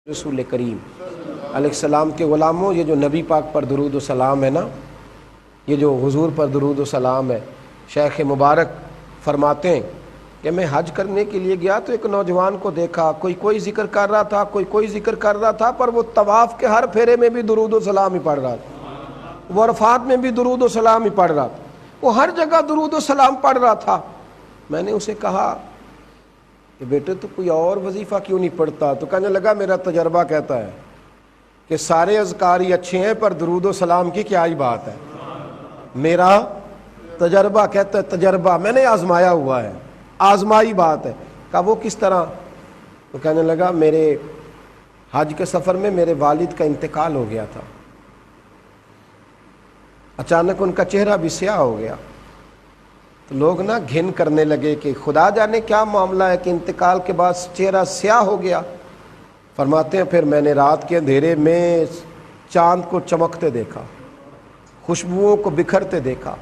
رسول کریم علیہ السلام کے غلاموں، یہ جو نبی پاک پر درود و سلام ہے نا، یہ جو حضور پر درود و سلام ہے، شیخ مبارک فرماتے ہیں کہ میں حج کرنے کے لیے گیا تو ایک نوجوان کو دیکھا، کوئی ذکر کر رہا تھا، کوئی ذکر کر رہا تھا، پر وہ طواف کے ہر پھیرے میں بھی درود و سلام ہی پڑھ رہا تھا، وہ عرفات میں بھی درود و سلام ہی پڑھ رہا تھا، وہ ہر جگہ درود و سلام پڑھ رہا تھا۔ میں نے اسے کہا کہ بیٹے تو کوئی اور وظیفہ کیوں نہیں پڑھتا؟ تو کہنے لگا میرا تجربہ کہتا ہے کہ سارے اذکار ہی اچھے ہیں پر درود و سلام کی کیا ہی بات ہے۔ میرا تجربہ کہتا ہے، تجربہ میں نے آزمایا ہوا ہے، آزمائی بات ہے۔ کہا وہ کس طرح؟ تو کہنے لگا میرے حج کے سفر میں میرے والد کا انتقال ہو گیا تھا، اچانک ان کا چہرہ بھی سیاہ ہو گیا، تو لوگ نا گھن کرنے لگے کہ خدا جانے کیا معاملہ ہے کہ انتقال کے بعد چہرہ سیاہ ہو گیا۔ فرماتے ہیں پھر میں نے رات کے اندھیرے میں چاند کو چمکتے دیکھا، خوشبوؤں کو بکھرتے دیکھا،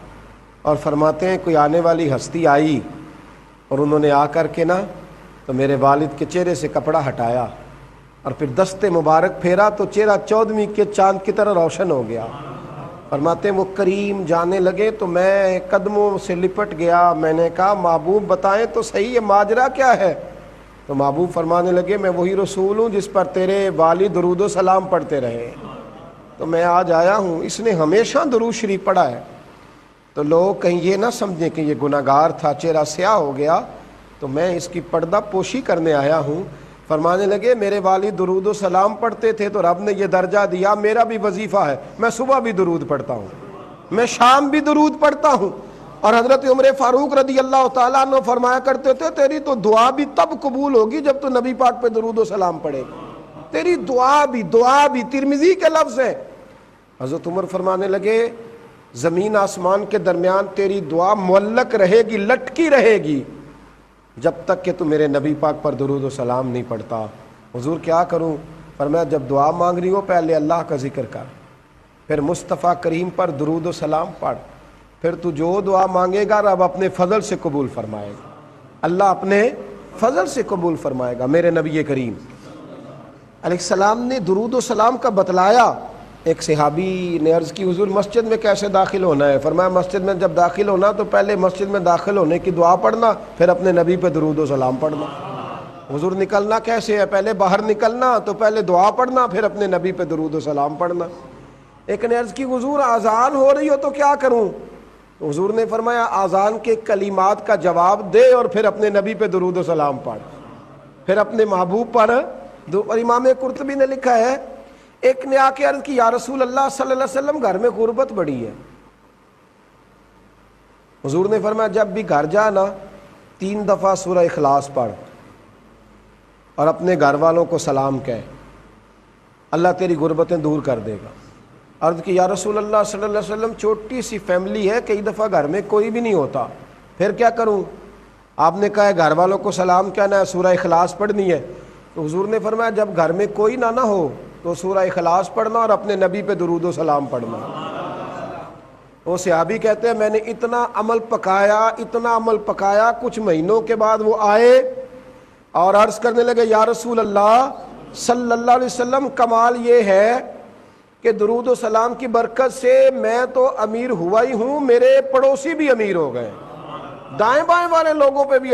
اور فرماتے ہیں کوئی آنے والی ہستی آئی اور انہوں نے آ کر کے نا تو میرے والد کے چہرے سے کپڑا ہٹایا اور پھر دست مبارک پھیرا تو چہرہ 14ویں کے چاند کی طرح روشن ہو گیا۔ فرماتے ہیں وہ کریم جانے لگے تو میں قدموں سے لپٹ گیا، میں نے کہا محبوب بتائیں تو صحیح یہ ماجرا کیا ہے؟ تو محبوب فرمانے لگے میں وہی رسول ہوں جس پر تیرے والد درود و سلام پڑھتے رہے، تو میں آج آیا ہوں، اس نے ہمیشہ درود شریف پڑھا ہے، تو لوگ کہیں یہ نہ سمجھیں کہ یہ گناہگار تھا، چہرہ سیاہ ہو گیا، تو میں اس کی پردہ پوشی کرنے آیا ہوں۔ فرمانے لگے میرے والد درود و سلام پڑھتے تھے تو رب نے یہ درجہ دیا، میرا بھی وظیفہ ہے، میں صبح بھی درود پڑھتا ہوں، میں شام بھی درود پڑھتا ہوں۔ اور حضرت عمر فاروق رضی اللہ تعالیٰ عنہ فرمایا کرتے تھے تیری تو دعا بھی تب قبول ہوگی جب تو نبی پاک پہ درود و سلام پڑھے گا، تیری دعا بھی ترمذی کے لفظ ہے۔ حضرت عمر فرمانے لگے زمین آسمان کے درمیان تیری دعا معلق رہے گی، لٹکی رہے گی جب تک کہ تو میرے نبی پاک پر درود و سلام نہیں پڑھتا۔ حضور کیا کروں؟ فرمایا جب دعا مانگ رہی ہو پہلے اللہ کا ذکر کر، پھر مصطفیٰ کریم پر درود و سلام پڑھ، پھر تو جو دعا مانگے گا رب اپنے فضل سے قبول فرمائے گا، اللہ اپنے فضل سے قبول فرمائے گا۔ میرے نبی کریم علیہ السلام نے درود و سلام کا بتلایا۔ ایک صحابی نے عرض کی حضور مسجد میں کیسے داخل ہونا ہے؟ فرمایا مسجد میں جب داخل ہونا تو پہلے مسجد میں داخل ہونے کی دعا پڑھنا، پھر اپنے نبی پہ درود و سلام پڑھنا۔ حضور نکلنا کیسے ہے؟ پہلے باہر نکلنا تو پہلے دعا پڑھنا، پھر اپنے نبی پہ درود و سلام پڑھنا۔ ایک نے عرض کی حضور اذان ہو رہی ہو تو کیا کروں؟ حضور نے فرمایا اذان کے کلمات کا جواب دے اور پھر اپنے نبی پہ درود و سلام پڑھ، پھر اپنے محبوب پر۔ اور امام قرطبی نے لکھا ہے ایک نے آ کے عرض کی یا رسول اللہ صلی اللہ علیہ وسلم گھر میں غربت بڑی ہے۔ حضور نے فرمایا جب بھی گھر جا نا 3 دفعہ سورہ اخلاص پڑھ اور اپنے گھر والوں کو سلام کہہ، اللہ تیری غربتیں دور کر دے گا۔ عرض کی یا رسول اللہ صلی اللہ علیہ وسلم چھوٹی سی فیملی ہے، کئی دفعہ گھر میں کوئی بھی نہیں ہوتا، پھر کیا کروں؟ آپ نے کہا ہے گھر والوں کو سلام کہنا ہے، سورہ اخلاص پڑھنی ہے۔ تو حضور نے فرمایا جب گھر میں کوئی نہ ہو تو سورہ اخلاص پڑھنا اور اپنے نبی پہ درود و سلام پڑھنا۔ وہ صحابی کہتے ہیں میں نے اتنا عمل پکایا، کچھ مہینوں کے بعد وہ آئے اور عرض کرنے لگے یا رسول اللہ صلی اللہ علیہ وسلم کمال یہ ہے کہ درود و سلام کی برکت سے میں تو امیر ہوا ہی ہوں، میرے پڑوسی بھی امیر ہو گئے، دائیں بائیں والے لوگوں پہ بھی